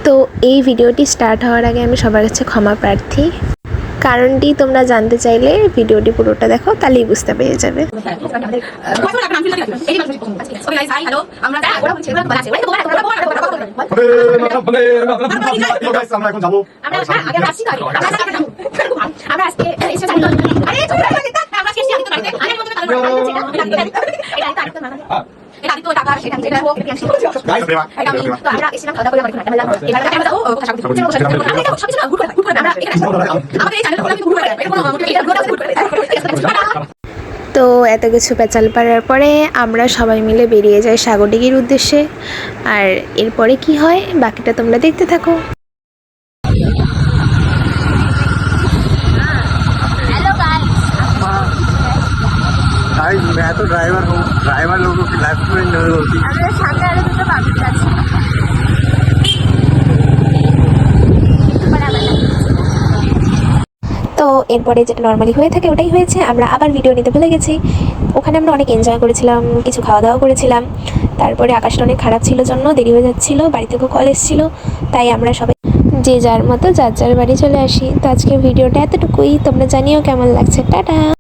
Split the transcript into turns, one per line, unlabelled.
তো এই ভিডিওটি স্টার্ট হওয়ার আগে আমি সবার কাছে ক্ষমা প্রার্থী। কারণটি তোমরা জানতে চাইলে ভিডিওটি পুরোটা দেখো, তাহলেই বুঝতে পেরে যাবে। তো এত কিছু পেঁচাল পাড়ার পরে আমরা সবাই মিলে বেরিয়ে যাই সাগরডিঘির উদ্দেশ্যে। আর এরপরে কি হয় বাকিটা তোমরা দেখতে থাকো।
मैं तो ड्राइवर हूँ, ड्राइवर लोगों की लाइफ में एंजॉय होती है।
তো এরপরে যেটা নর্মালি হয়ে থাকে ওটাই হয়েছে, আমরা আবার ভিডিও নিতে ভুলে গেছি। ওখানে আমরা অনেক এনজয় করেছিলাম, কিছু খাওয়া দাওয়া করেছিলাম। তারপরে আকাশটা অনেক খারাপ ছিল জন্য দেরি হয়ে যাচ্ছিলো, বাড়ি থেকেও কল এসেছিলো, তাই আমরা সবাই যে যার মতো যার যার বাড়ি চলে আসি। তো আজকের ভিডিওটা এতটুকুই, তোমরা জানিও কেমন লাগছে। টাটা।